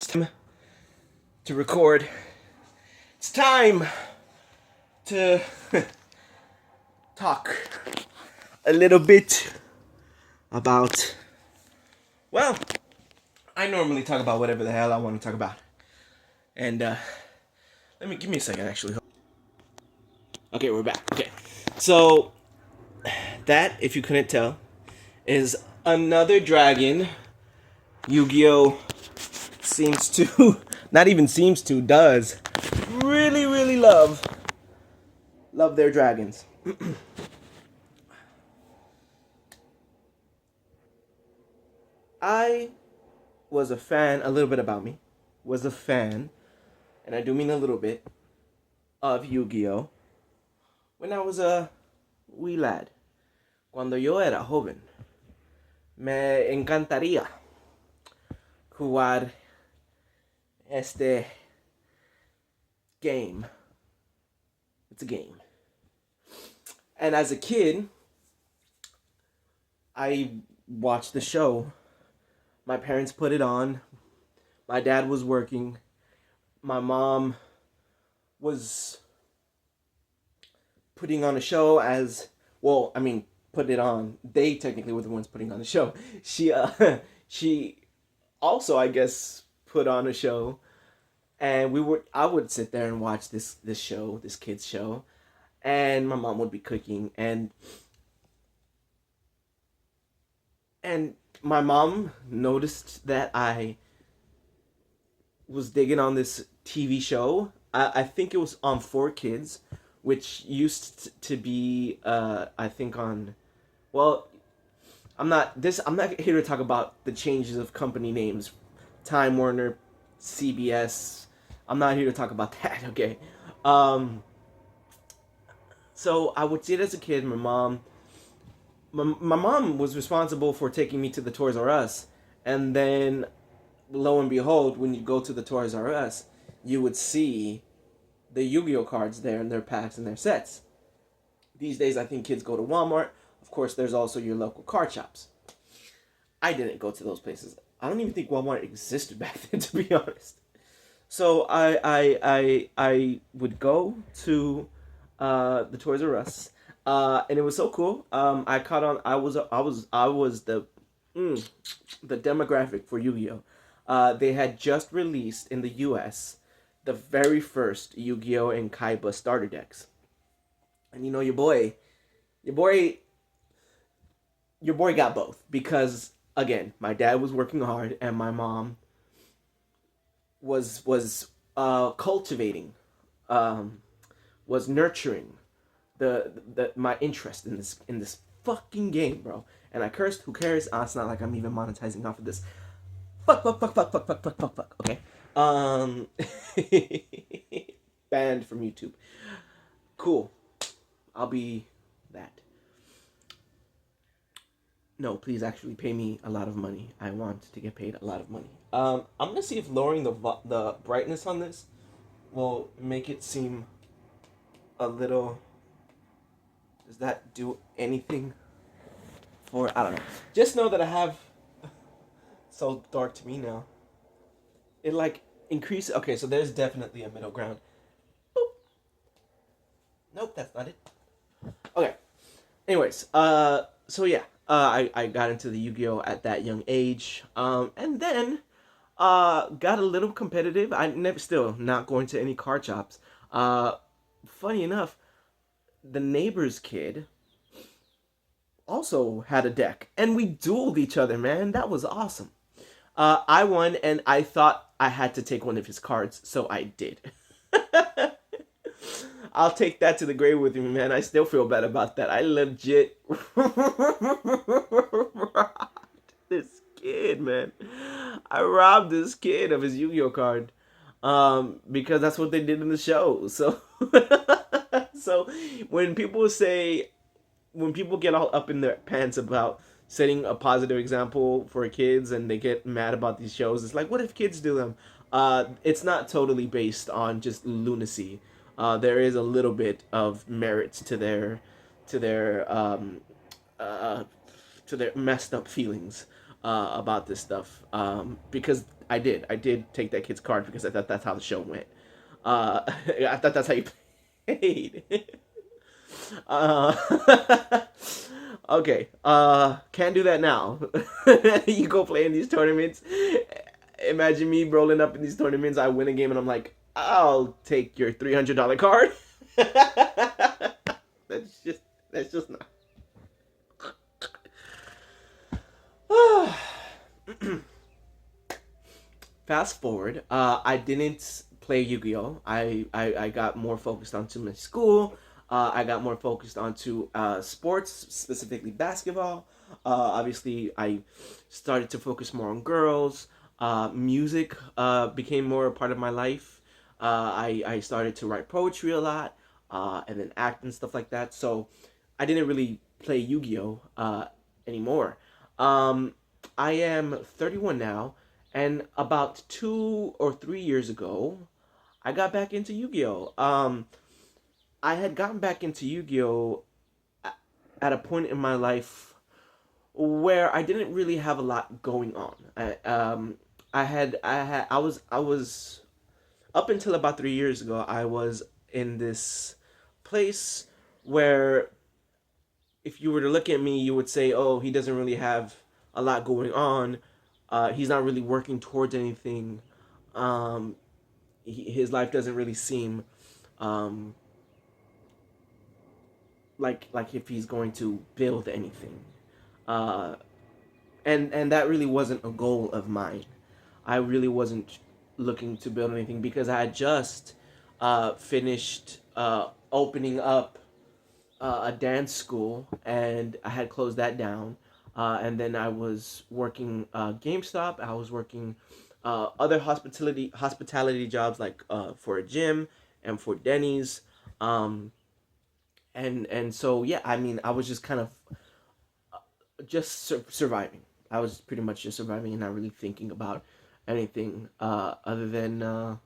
It's time to record. It's time to talk a little bit about, well, I normally talk about whatever the hell I want to talk about. And give me a second actually. Okay, we're back. Okay. So that, if you couldn't tell, is another dragon. Yu-Gi-Oh! Seems to, not even seems to, does really love their dragons. I was a fan, a little bit about me, was a fan, and I do mean a little bit, of Yu-Gi-Oh! When I was a wee lad. Cuando yo era joven. Me encantaría jugar este game. It's a game. And as a kid, I watched the show. My parents put it on. My dad was working. My mom was putting on a show as, well, I mean, put it on. They technically were the ones putting on the show. She also, I guess, put on a show, and I would sit there and watch this show, this kids show, and my mom would be cooking, and my mom noticed that I was digging on this TV show. I think it was on 4Kids, which used to be, I think on, well, I'm not here to talk about the changes of company names, Time Warner, CBS. I'm not here to talk about that. Okay. So I would see it as a kid. My mom was responsible for taking me to the Toys R Us, and then lo and behold, when you go to the Toys R Us, you would see the Yu-Gi-Oh cards there in their packs and their sets. These days, I think kids go to Walmart. Of course, there's also your local card shops. I didn't go to those places. I don't even think Walmart existed back then, to be honest. So I would go to the Toys R Us, and it was so cool. I caught on. I was the demographic for Yu-Gi-Oh. They had just released in the U.S. the very first Yu-Gi-Oh and Kaiba starter decks, and you know your boy got both because again, my dad was working hard and my mom was cultivating, was nurturing the my interest in this fucking game, bro. And I cursed. Who cares? It's not like I'm even monetizing off of this. Fuck. Okay. Banned from YouTube. Cool. I'll be that. No, please actually pay me a lot of money. I want to get paid a lot of money. I'm gonna see if lowering the brightness on this will make it seem a little. Does that do anything for? I don't know. Just know that I have. So dark to me now. It like increases. Okay, so there's definitely a middle ground. Boop. Nope, that's not it. Okay. Anyways, so yeah, I got into the Yu-Gi-Oh at that young age, and then got a little competitive. I never, still not going to any card shops. Funny enough, the neighbor's kid also had a deck, and we dueled each other. Man, that was awesome. I won, and I thought I had to take one of his cards, so I did. I'll take that to the grave with me, man. I still feel bad about that. I legit robbed this kid, man. I robbed this kid of his Yu-Gi-Oh card, because that's what they did in the show. So, so when people get all up in their pants about setting a positive example for kids and they get mad about these shows, it's like, what if kids do them? It's not totally based on just lunacy. There is a little bit of merit to their messed up feelings about this stuff, because I did take that kid's card because I thought that's how the show went. I thought that's how you played. uh, okay. Can't do that now. You go play in these tournaments. Imagine me rolling up in these tournaments. I win a game and I'm like, I'll take your $300 card. That's just not. Fast forward, I didn't play Yu-Gi-Oh. I got more focused onto my school. I got more focused onto sports, specifically basketball. Obviously, I started to focus more on girls. Music became more a part of my life. I started to write poetry a lot, and then act and stuff like that. So I didn't really play Yu-Gi-Oh anymore. Um, I am 31 now, and about 2 or 3 years ago, I got back into Yu-Gi-Oh. I had gotten back into Yu-Gi-Oh at a point in my life where I didn't really have a lot going on. I was up until about 3 years ago. I was in this place where if you were to look at me, you would say, "Oh, he doesn't really have a lot going on. He's not really working towards anything. Um, his life doesn't really seem um, like if he's going to build anything." Uh, and that really wasn't a goal of mine. I really wasn't looking to build anything because I had just finished opening up a dance school, and I had closed that down. And then I was working GameStop. I was working other hospitality jobs like for a gym and for Denny's. Um, and so yeah, I mean, I was just kind of just surviving. I was pretty much just surviving and not really thinking about anything other than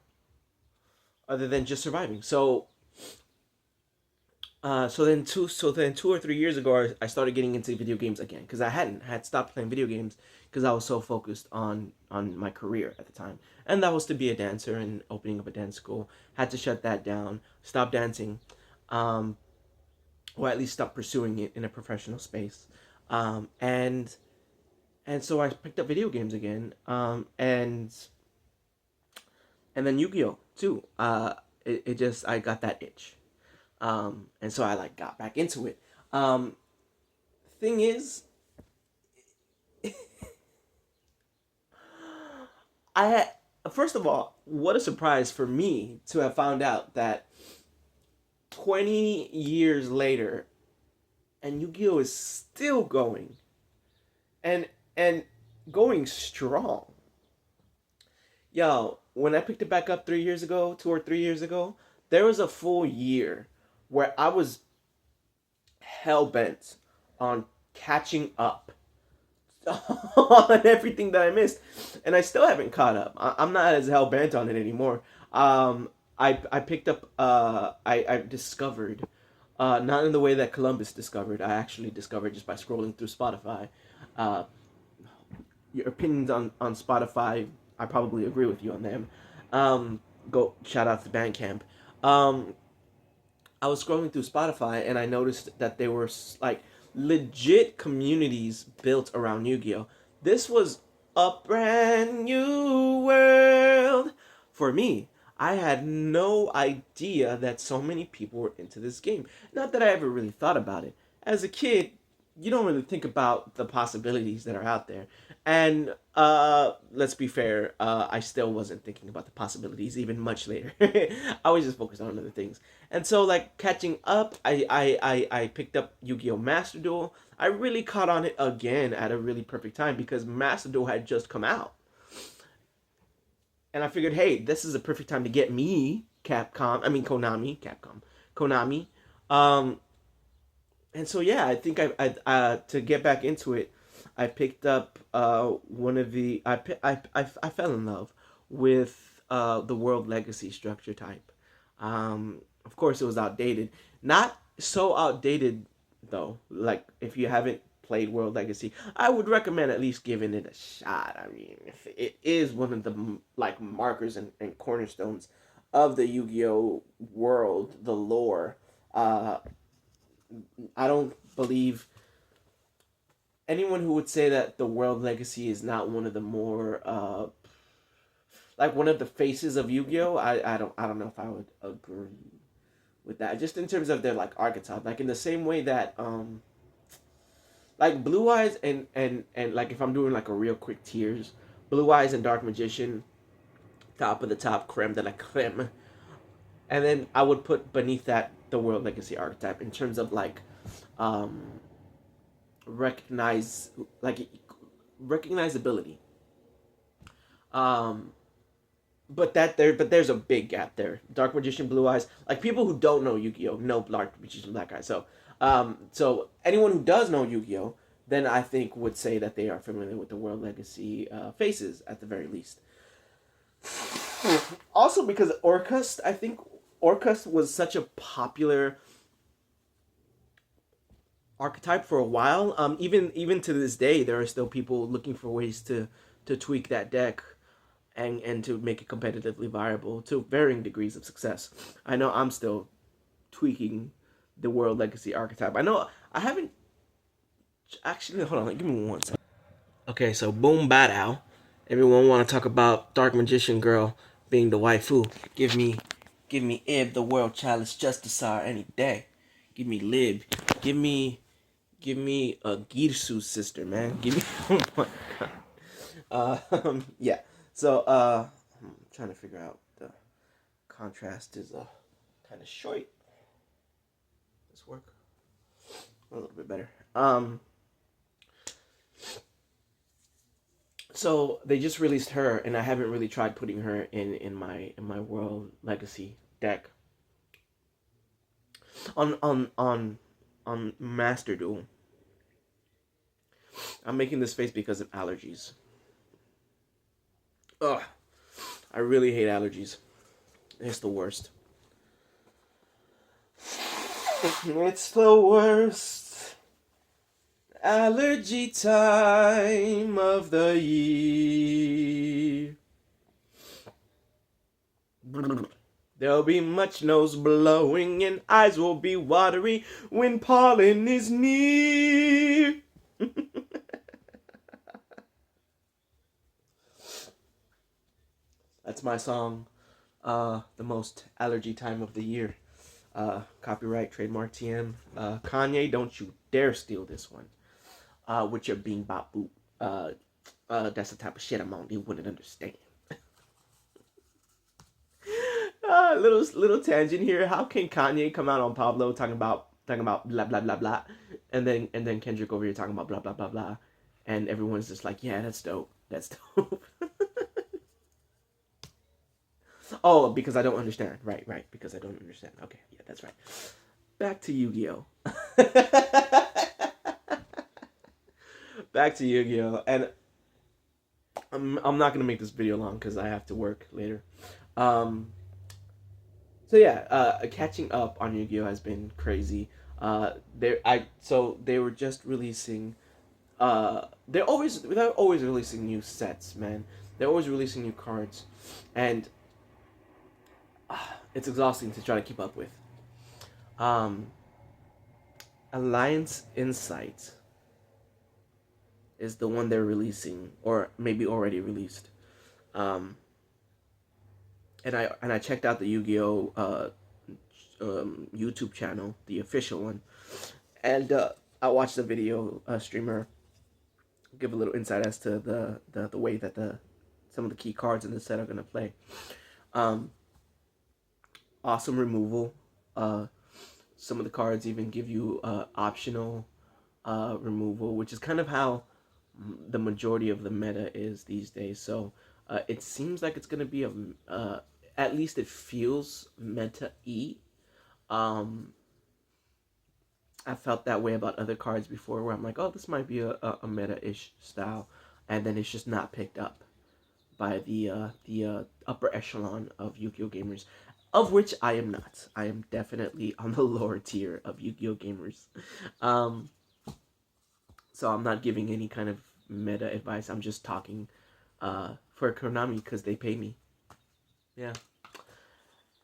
just surviving. So then 2 or 3 years ago, I started getting into video games again because I had stopped playing video games because I was so focused on my career at the time, and that was to be a dancer and opening up a dance school. Had to shut that down, stop dancing, um, or at least stop pursuing it in a professional space, um, and and so I picked up video games again, and then Yu-Gi-Oh too. It just I got that itch. And so I like got back into it. Um, Thing is, I had first of all, what a surprise for me to have found out that 20 years later, and Yu-Gi-Oh is still going and and going strong. Yo, when I picked it back up 3 years ago, 2 or 3 years ago, there was a full year where I was hell bent on catching up on everything that I missed, and I still haven't caught up. I'm not as hell bent on it anymore. I picked up. I discovered, not in the way that Columbus discovered. I actually discovered just by scrolling through Spotify. Uh, your opinions on Spotify, I probably agree with you on them. Go shout out to Bandcamp. Um, I was scrolling through Spotify and I noticed that there were like legit communities built around Yu-Gi-Oh. This was a brand new world for me. I had no idea that so many people were into this game. Not that I ever really thought about it. As a kid, you don't really think about the possibilities that are out there. And let's be fair, I still wasn't thinking about the possibilities even much later. I was just focused on other things. And so, like, catching up, I picked up Yu-Gi-Oh! Master Duel. I really caught on it again at a really perfect time because Master Duel had just come out. And I figured, hey, this is a perfect time to get me, Konami. Um, and so yeah, I think I to get back into it, I picked up one of the I fell in love with the World Legacy structure type. Of course, it was outdated, not so outdated though. Like if you haven't played World Legacy, I would recommend at least giving it a shot. I mean, if it is one of the like markers and cornerstones of the Yu-Gi-Oh world, the lore. Uh, I don't believe anyone who would say that the World Legacy is not one of the more like one of the faces of Yu-Gi-Oh. I don't know if I would agree with that. Just in terms of their like archetype, like in the same way that like Blue Eyes and like if I'm doing like a real quick tiers, Blue Eyes and Dark Magician, top of the top, creme de la creme, and then I would put beneath that the World Legacy archetype in terms of like um recognize like recognizability. Um, but there's a big gap there. Dark Magician, Blue Eyes, like people who don't know Yu-Gi-Oh know Dark Magician, Black Eyes. So anyone who does know Yu-Gi-Oh, then I think would say that they are familiar with the World Legacy faces at the very least. Also because Orcust, I think Orcust was such a popular archetype for a while. Even to this day, there are still people looking for ways to tweak that deck and to make it competitively viable to varying degrees of success. I know I'm still tweaking the World Legacy archetype. I know I haven't actually. Hold on, give me one second. Okay, so boom, badow. Everyone want to talk about Dark Magician Girl being the waifu. Give me Ib, the World Chalice Justicar any day. Give me Lib. Give me, give me a Girsu's sister, man. Give me. Oh my god. Yeah. So I'm trying to figure out the contrast is kind of short. This work a little bit better. So they just released her, and I haven't really tried putting her in my World Legacy deck. On Master Duel, I'm making this face because of allergies. Ugh, I really hate allergies. It's the worst. It's the worst allergy time of the year. There'll be much nose blowing and eyes will be watery when pollen is near. That's my song, the most allergy time of the year. Copyright, trademark TM. Kanye, don't you dare steal this one. With your bean bop boop. That's the type of shit I'm on. You wouldn't understand. Little tangent here. How can Kanye come out on Pablo talking about blah blah blah blah, and then Kendrick over here talking about blah blah blah blah, and everyone's just like, yeah, that's dope. That's dope. Oh, because I don't understand. Right. Because I don't understand. Okay, yeah, that's right. Back to Yu-Gi-Oh. Back to Yu-Gi-Oh. And I'm not gonna make this video long because I have to work later. So yeah, catching up on Yu-Gi-Oh has been crazy. They were just releasing. They're always releasing new sets, man. They're always releasing new cards, and it's exhausting to try to keep up with. Um, Alliance Insight is the one they're releasing, or maybe already released. And I checked out the Yu-Gi-Oh YouTube channel, the official one, and I watched the video streamer give a little insight as to the way that some of the key cards in the set are gonna play. Awesome removal. Some of the cards even give you optional removal, which is kind of how the majority of the meta is these days. So it seems like it's gonna be at least it feels meta-y. I felt that way about other cards before, where I'm like, oh, this might be a meta-ish style, and then it's just not picked up by the upper echelon of Yu-Gi-Oh gamers, of which I am not. I am definitely on the lower tier of Yu-Gi-Oh gamers. So I'm not giving any kind of meta advice. I'm just talking for Konami because they pay me. Yeah.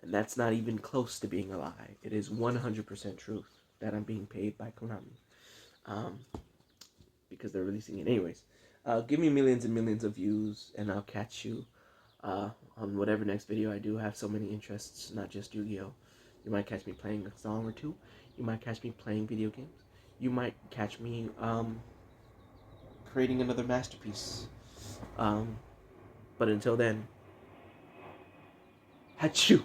And that's not even close to being a lie. It is 100% truth that I'm being paid by Konami. Because they're releasing it anyways. Give me millions and millions of views, and I'll catch you on whatever next video I do. I have so many interests, not just Yu-Gi-Oh! You might catch me playing a song or two. You might catch me playing video games. You might catch me creating another masterpiece. But until then, Hachu!